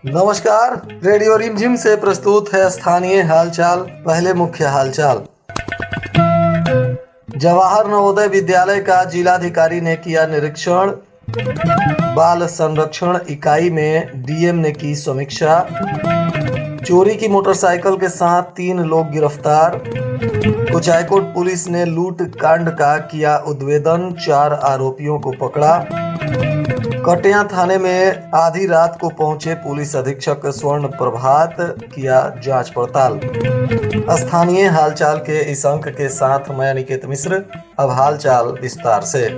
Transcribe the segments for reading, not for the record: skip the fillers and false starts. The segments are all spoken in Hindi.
नमस्कार। रेडियो रिमझिम से प्रस्तुत है स्थानीय हालचाल। पहले मुख्य हालचाल। जवाहर नवोदय विद्यालय का जिलाधिकारी ने किया निरीक्षण। बाल संरक्षण इकाई में डीएम ने की समीक्षा। चोरी की मोटरसाइकिल के साथ 3 लोग गिरफ्तार। कुचायकोट पुलिस ने लूट कांड का किया उद्भेदन, 4 आरोपियों को पकड़ा। कटिया थाने में आधी रात को पहुंचे पुलिस अधीक्षक स्वर्ण प्रभात, किया जांच पड़ताल। स्थानीय हालचाल के इस अंक के साथ मैं अनिकेत मिश्र। अब हालचाल विस्तार से।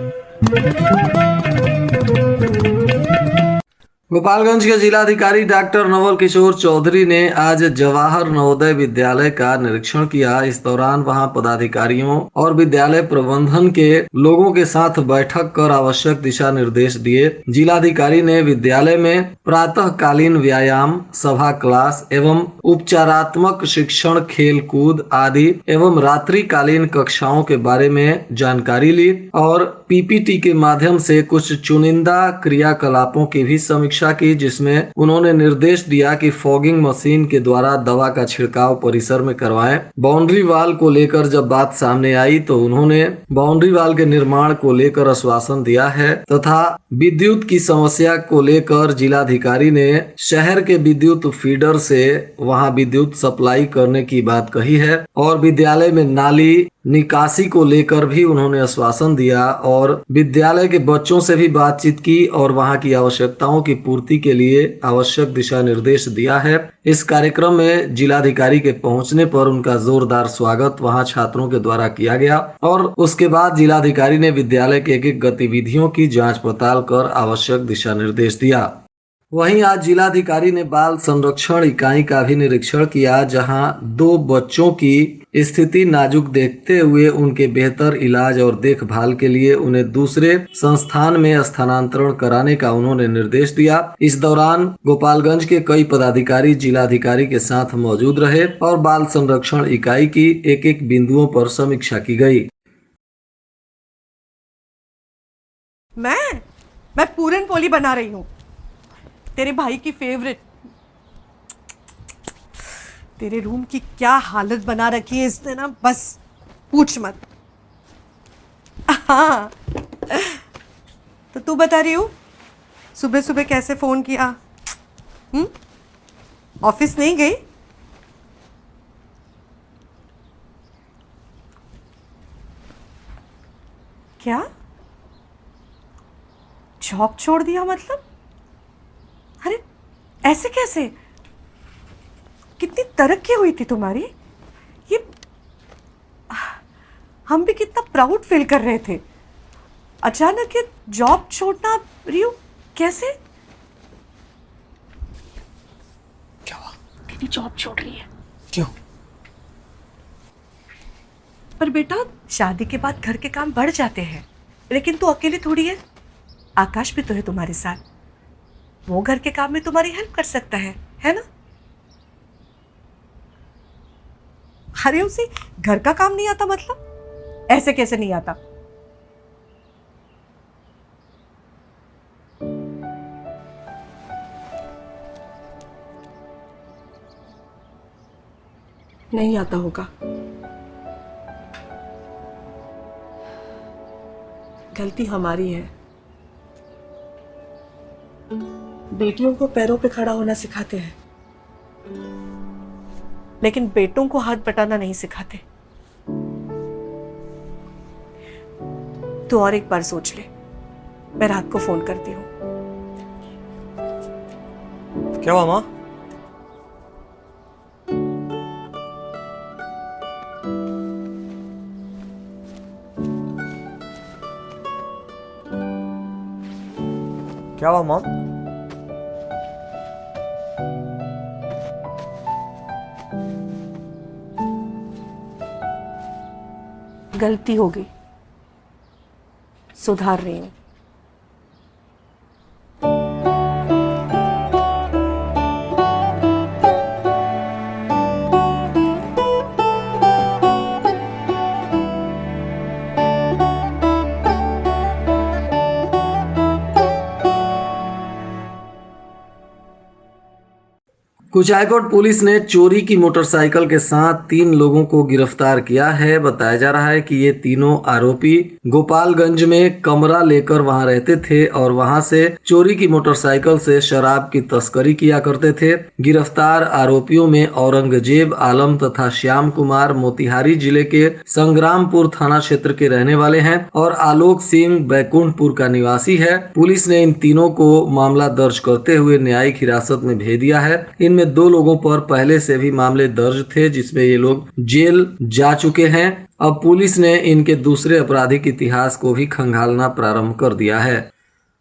गोपालगंज के जिलाधिकारी डॉक्टर नवल किशोर चौधरी ने आज जवाहर नवोदय विद्यालय का निरीक्षण किया। इस दौरान वहां पदाधिकारियों और विद्यालय प्रबंधन के लोगों के साथ बैठक कर आवश्यक दिशा निर्देश दिए। जिलाधिकारी ने विद्यालय में प्रातःकालीन व्यायाम, सभा क्लास एवं उपचारात्मक शिक्षण, खेल कूद आदि एवं रात्रिकालीन कक्षाओं के बारे में जानकारी ली और पीपीटी के माध्यम से कुछ चुनिंदा क्रियाकलापों की भी समीक्षा की, जिसमें उन्होंने निर्देश दिया कि फॉगिंग मशीन के द्वारा दवा का छिड़काव परिसर में करवाएं। बाउंड्री वाल को लेकर जब बात सामने आई तो उन्होंने बाउंड्री वाल के निर्माण को लेकर आश्वासन दिया है तथा विद्युत की समस्या को लेकर जिलाधिकारी ने शहर के विद्युत फीडर से वहां विद्युत सप्लाई करने की बात कही है और विद्यालय में नाली निकासी को लेकर भी उन्होंने आश्वासन दिया और विद्यालय के बच्चों से भी बातचीत की और वहां की आवश्यकताओं की पूर्ति के लिए आवश्यक दिशा निर्देश दिया है। इस कार्यक्रम में जिलाधिकारी के पहुंचने पर उनका जोरदार स्वागत वहां छात्रों के द्वारा किया गया और उसके बाद जिलाधिकारी ने विद्यालय के एक गतिविधियों की जांच पड़ताल कर आवश्यक दिशा निर्देश दिया। वहीं आज जिलाधिकारी ने बाल संरक्षण इकाई का भी निरीक्षण किया, जहां 2 बच्चों की स्थिति नाजुक देखते हुए उनके बेहतर इलाज और देखभाल के लिए उन्हें दूसरे संस्थान में स्थानांतरण कराने का उन्होंने निर्देश दिया। इस दौरान गोपालगंज के कई पदाधिकारी जिलाधिकारी के साथ मौजूद रहे और बाल संरक्षण इकाई की एक बिंदुओं पर समीक्षा की गई। मैं पूरन पोली बना रही हूँ, तेरे भाई की फेवरेट। तेरे रूम की क्या हालत बना रखी है इसने ना, बस पूछ मत। हाँ, तो तू बता रही हूँ सुबह सुबह कैसे फोन किया? ऑफिस नहीं गई? क्या जॉब छोड़ दिया मतलब? अरे ऐसे कैसे? कितनी तरक्की हुई थी तुम्हारी। ये हम भी कितना प्राउड फील कर रहे थे। अचानक ये जॉब छोड़ना, रियू कैसे? क्या हुआ? दीदी जॉब छोड़ रही है। क्यों? पर बेटा, शादी के बाद घर के काम बढ़ जाते हैं, लेकिन तू अकेली थोड़ी है। आकाश भी तो है तुम्हारे साथ, वो घर के काम में तुम्हारी हेल्प कर सकता है ना? अरे उसे घर का काम नहीं आता मतलब? ऐसे कैसे नहीं आता? नहीं आता होगा। गलती हमारी है। बेटियों को पैरों पे खड़ा होना सिखाते हैं, लेकिन बेटों को हाथ बटाना नहीं सिखाते। तो और एक बार सोच ले, मैं रात को फोन करती हूँ। क्या हुआ माँ? क्या हुआ मॉम? गलती हो गई, सुधार रही हूँ। कुचायकोट पुलिस ने चोरी की मोटरसाइकिल के साथ 3 लोगों को गिरफ्तार किया है। बताया जा रहा है कि ये तीनों आरोपी गोपालगंज में कमरा लेकर वहां रहते थे और वहां से चोरी की मोटरसाइकिल से शराब की तस्करी किया करते थे। गिरफ्तार आरोपियों में औरंगजेब आलम तथा श्याम कुमार मोतिहारी जिले के संग्रामपुर थाना क्षेत्र के रहने वाले हैं और आलोक सिंह बैकुंठपुर का निवासी है। पुलिस ने इन तीनों को मामला दर्ज करते हुए न्यायिक हिरासत में भेज दिया है। इनमें 2 लोगों पर पहले से भी मामले दर्ज थे, जिसमें ये लोग जेल जा चुके हैं। अब पुलिस ने इनके दूसरे आपराधिक इतिहास को भी खंगालना प्रारंभ कर दिया है।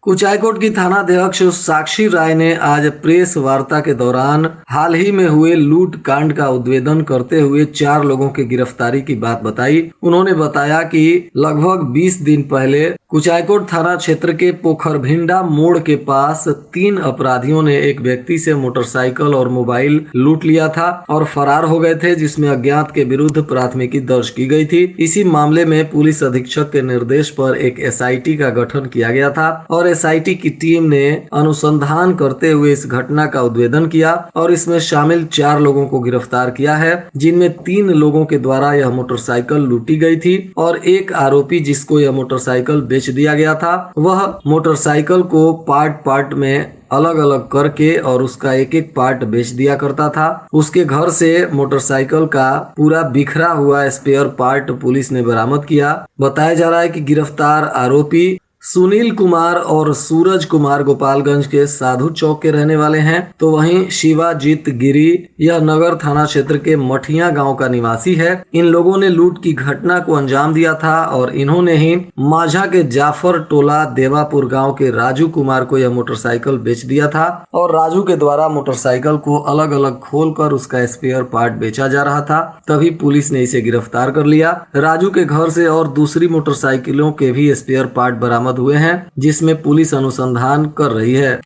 कुचायकोट की थानाध्यक्ष साक्षी राय ने आज प्रेस वार्ता के दौरान हाल ही में हुए लूट कांड का उद्भेदन करते हुए 4 लोगों की गिरफ्तारी की बात बताई। उन्होंने बताया कि लगभग 20 दिन पहले कुचायकोट थाना क्षेत्र के पोखरभिंडा मोड़ के पास 3 अपराधियों ने एक व्यक्ति से मोटरसाइकिल और मोबाइल लूट लिया था और फरार हो गए थे, जिसमें अज्ञात के विरुद्ध प्राथमिकी दर्ज की गई थी। इसी मामले में पुलिस अधीक्षक के निर्देश पर एक SIT का गठन किया गया था और SIT की टीम ने अनुसंधान करते हुए इस घटना का उद्भेदन किया और इसमें शामिल 4 लोगों को गिरफ्तार किया है, जिनमें 3 लोगों के द्वारा यह मोटरसाइकिल लूटी गई थी और एक आरोपी जिसको यह मोटरसाइकिल बेच दिया गया था, वह मोटरसाइकिल को पार्ट में अलग अलग करके और उसका एक एक पार्ट बेच दिया करता था। उसके घर से मोटरसाइकिल का पूरा बिखरा हुआ स्पेयर पार्ट पुलिस ने बरामद किया। बताया जा रहा है कि गिरफ्तार आरोपी सुनील कुमार और सूरज कुमार गोपालगंज के साधु चौक के रहने वाले हैं, तो वहीं शिवाजीत गिरी यह नगर थाना क्षेत्र के मठिया गांव का निवासी है। इन लोगों ने लूट की घटना को अंजाम दिया था और इन्होंने ही माझा के जाफर टोला देवापुर गांव के राजू कुमार को यह मोटरसाइकिल बेच दिया था और राजू के द्वारा मोटरसाइकिल को अलग अलग खोलकर उसका स्पेयर पार्ट बेचा जा रहा था। तभी पुलिस ने इसे गिरफ्तार कर लिया। राजू के घर से और दूसरी मोटरसाइकिलों के भी स्पेयर पार्ट बरामद हुए हैं, जिसमें पुलिस अनुसंधान कर रही है।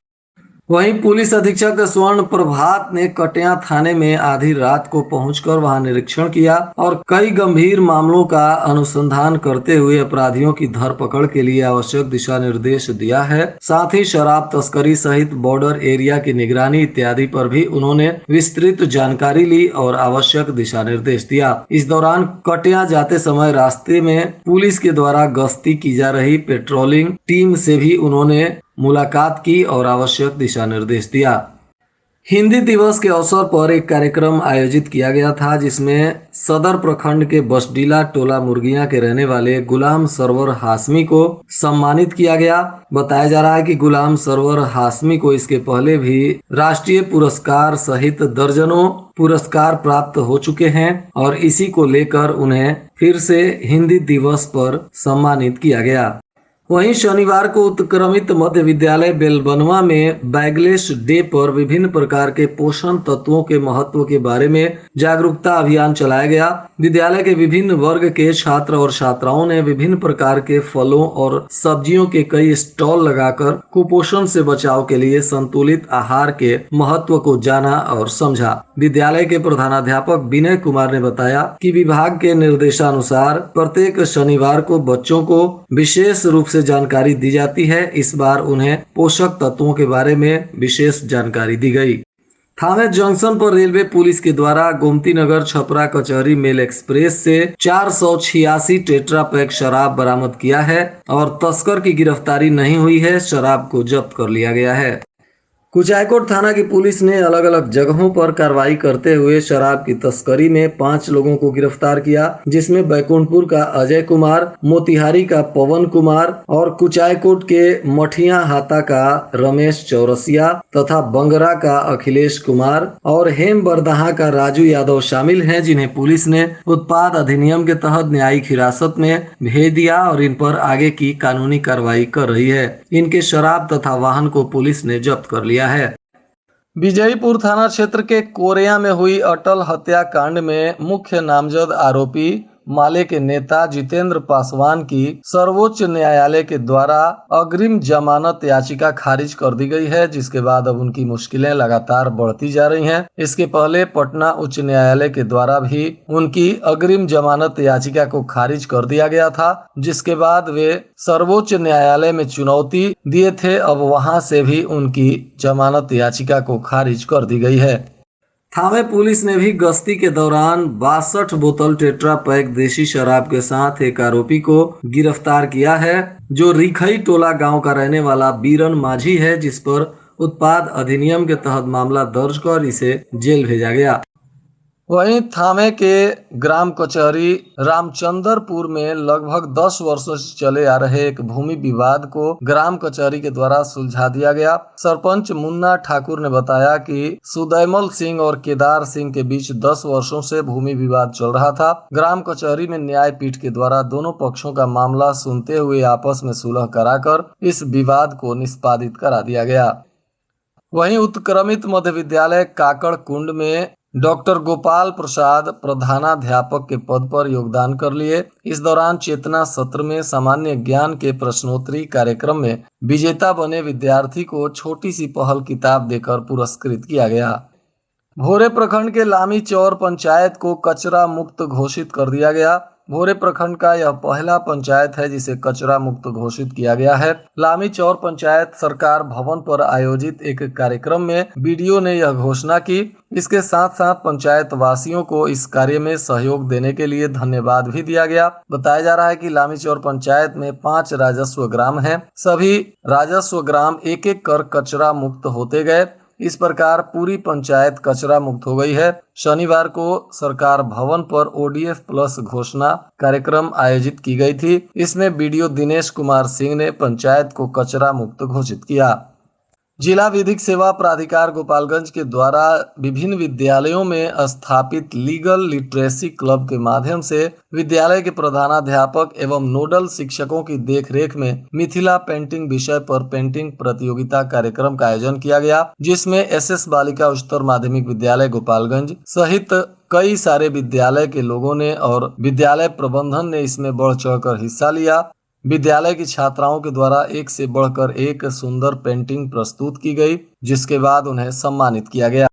वहीं पुलिस अधीक्षक स्वर्ण प्रभात ने कटिया थाने में आधी रात को पहुंचकर वहां निरीक्षण किया और कई गंभीर मामलों का अनुसंधान करते हुए अपराधियों की धरपकड़ के लिए आवश्यक दिशा निर्देश दिया है। साथ ही शराब तस्करी सहित बॉर्डर एरिया की निगरानी इत्यादि पर भी उन्होंने विस्तृत जानकारी ली और आवश्यक दिशा निर्देश दिया। इस दौरान कटिया जाते समय रास्ते में पुलिस के द्वारा गश्ती की जा रही पेट्रोलिंग टीम से भी उन्होंने मुलाकात की और आवश्यक दिशा निर्देश दिया। हिंदी दिवस के अवसर पर एक कार्यक्रम आयोजित किया गया था, जिसमें सदर प्रखंड के बसडीला टोला मुर्गिया के रहने वाले गुलाम सरवर हाशमी को सम्मानित किया गया। बताया जा रहा है कि गुलाम सरवर हाशमी को इसके पहले भी राष्ट्रीय पुरस्कार सहित दर्जनों पुरस्कार प्राप्त हो चुके हैं और इसी को लेकर उन्हें फिर से हिंदी दिवस पर सम्मानित किया गया। वहीं शनिवार को उत्क्रमित मध्य विद्यालय बेलबनवा में बैगलेस डे पर विभिन्न प्रकार के पोषण तत्वों के महत्व के बारे में जागरूकता अभियान चलाया गया। विद्यालय के विभिन्न वर्ग के छात्र और छात्राओं ने विभिन्न प्रकार के फलों और सब्जियों के कई स्टॉल लगाकर कुपोषण से बचाव के लिए संतुलित आहार के महत्व को जाना और समझा। विद्यालय के प्रधानाध्यापक विनय कुमार ने बताया कि विभाग के निर्देशानुसार प्रत्येक शनिवार को बच्चों को विशेष रूप से जानकारी दी जाती है। इस बार उन्हें पोषक तत्वों के बारे में विशेष जानकारी दी गई। थाने जंक्शन पर रेलवे पुलिस के द्वारा गोमती नगर छपरा कचहरी मेल एक्सप्रेस से 486 टेट्रा पैक शराब बरामद किया है और तस्कर की गिरफ्तारी नहीं हुई है। शराब को जब्त कर लिया गया है। कुचायकोट थाना की पुलिस ने अलग अलग जगहों पर कार्रवाई करते हुए शराब की तस्करी में 5 लोगों को गिरफ्तार किया, जिसमें बैकुंठपुर का अजय कुमार, मोतिहारी का पवन कुमार और कुचायकोट के मठिया हाता का रमेश चौरसिया तथा बंगरा का अखिलेश कुमार और हेम बरदाहा का राजू यादव शामिल हैं, जिन्हें पुलिस ने उत्पाद अधिनियम के तहत न्यायिक हिरासत में भेज दिया और इन पर आगे की कानूनी कार्रवाई कर रही है। इनके शराब तथा वाहन को पुलिस ने जब्त कर लिया है। विजयपुर थाना क्षेत्र के कोरिया में हुई अटल हत्याकांड में मुख्य नामजद आरोपी माले के नेता जितेंद्र पासवान की सर्वोच्च न्यायालय के द्वारा अग्रिम जमानत याचिका खारिज कर दी गई है, जिसके बाद अब उनकी मुश्किलें लगातार बढ़ती जा रही हैं। इसके पहले पटना उच्च न्यायालय के द्वारा भी उनकी अग्रिम जमानत याचिका को खारिज कर दिया गया था, जिसके बाद वे सर्वोच्च न्यायालय में चुनौती दिए थे। अब वहां से भी उनकी जमानत याचिका को खारिज कर दी गई है। थावे पुलिस ने भी गश्ती के दौरान 62 बोतल टेट्रा पैक देशी शराब के साथ एक आरोपी को गिरफ्तार किया है, जो रिखई टोला गांव का रहने वाला बीरन माझी है, जिस पर उत्पाद अधिनियम के तहत मामला दर्ज कर इसे जेल भेजा गया। वहीं थामे के ग्राम कचहरी रामचंद्रपुर में लगभग 10 वर्षों से चले आ रहे एक भूमि विवाद को ग्राम कचहरी के द्वारा सुलझा दिया गया। सरपंच मुन्ना ठाकुर ने बताया कि सुदैमल सिंह और केदार सिंह के बीच 10 वर्षों से भूमि विवाद चल रहा था। ग्राम कचहरी में न्यायपीठ के द्वारा दोनों पक्षों का मामला सुनते हुए आपस में सुलह कराकर इस विवाद को निष्पादित करा दिया गया। वहीं उत्क्रमित मध्य विद्यालय काकड़ कुंड में डॉक्टर गोपाल प्रसाद प्रधानाध्यापक के पद पर योगदान कर लिए। इस दौरान चेतना सत्र में सामान्य ज्ञान के प्रश्नोत्तरी कार्यक्रम में विजेता बने विद्यार्थी को छोटी सी पहल किताब देकर पुरस्कृत किया गया। भोरे प्रखंड के लामी चौर पंचायत को कचरा मुक्त घोषित कर दिया गया। भोरे प्रखंड का यह पहला पंचायत है जिसे कचरा मुक्त घोषित किया गया है। लामी चौर पंचायत सरकार भवन पर आयोजित एक कार्यक्रम में बीडीओ ने यह घोषणा की। इसके साथ साथ पंचायत वासियों को इस कार्य में सहयोग देने के लिए धन्यवाद भी दिया गया। बताया जा रहा है कि लामी चौर पंचायत में 5 राजस्व ग्राम हैं। सभी राजस्व ग्राम एक एक कर कचरा मुक्त होते गए। इस प्रकार पूरी पंचायत कचरा मुक्त हो गई है। शनिवार को सरकार भवन पर ओडीएफ प्लस घोषणा कार्यक्रम आयोजित की गई थी। इसमें बीडीओ दिनेश कुमार सिंह ने पंचायत को कचरा मुक्त घोषित किया। जिला विधिक सेवा प्राधिकार गोपालगंज के द्वारा विभिन्न विद्यालयों में स्थापित लीगल लिटरेसी क्लब के माध्यम से विद्यालय के प्रधानाध्यापक एवं नोडल शिक्षकों की देखरेख में मिथिला पेंटिंग विषय पर पेंटिंग प्रतियोगिता कार्यक्रम का आयोजन किया गया, जिसमें एसएस बालिका उच्चतर माध्यमिक विद्यालय गोपालगंज सहित कई सारे विद्यालय के लोगों ने और विद्यालय प्रबंधन ने इसमें बढ़ चढ़कर हिस्सा लिया। विद्यालय की छात्राओं के द्वारा एक से बढ़कर एक सुंदर पेंटिंग प्रस्तुत की गई, जिसके बाद उन्हें सम्मानित किया गया।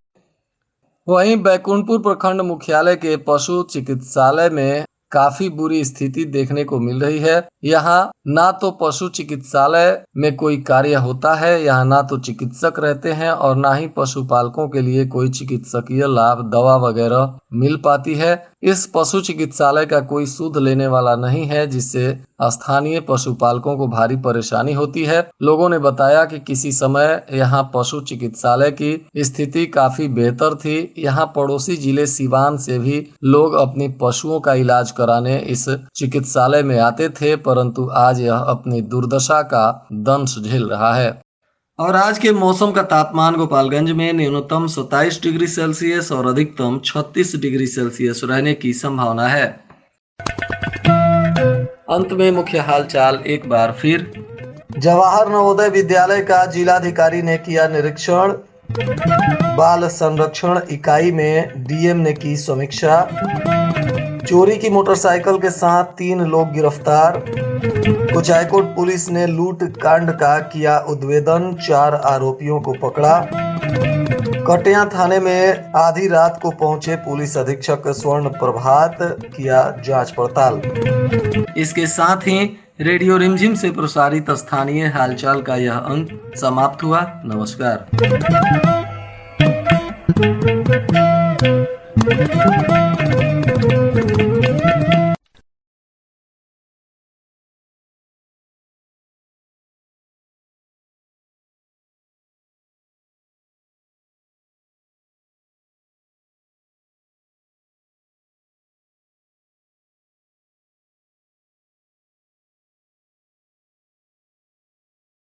वहीं बैकुंठपुर प्रखंड मुख्यालय के पशु चिकित्सालय में काफी बुरी स्थिति देखने को मिल रही है। यहाँ ना तो पशु चिकित्सालय में कोई कार्य होता है, यहाँ ना तो चिकित्सक रहते हैं और ना ही पशुपालकों के लिए कोई चिकित्सकीय लाभ दवा वगैरह मिल पाती है। इस पशु चिकित्सालय का कोई सुध लेने वाला नहीं है, जिससे स्थानीय पशुपालकों को भारी परेशानी होती है। लोगों ने बताया कि किसी समय यहाँ पशु चिकित्सालय की स्थिति काफी बेहतर थी। यहाँ पड़ोसी जिले सिवान से भी लोग अपनी पशुओं का इलाज कराने इस चिकित्सालय में आते थे, परंतु आज यह अपनी दुर्दशा का दंश झेल रहा है। और आज के मौसम का तापमान गोपालगंज में न्यूनतम 27 डिग्री सेल्सियस और अधिकतम 36 डिग्री सेल्सियस रहने की संभावना है। अंत में मुख्य हालचाल एक बार फिर। जवाहर नवोदय विद्यालय का जिलाधिकारी ने किया निरीक्षण। बाल संरक्षण इकाई में डीएम ने की समीक्षा। चोरी की मोटरसाइकिल के साथ 3 लोग गिरफ्तार। कुचायकोट पुलिस ने लूट कांड का किया उद्भेदन, 4 आरोपियों को पकड़ा। कटिया थाने में आधी रात को पहुंचे पुलिस अधीक्षक स्वर्ण प्रभात, किया जांच पड़ताल। इसके साथ ही रेडियो रिमझिम से प्रसारित स्थानीय हालचाल का यह अंक समाप्त हुआ। नमस्कार।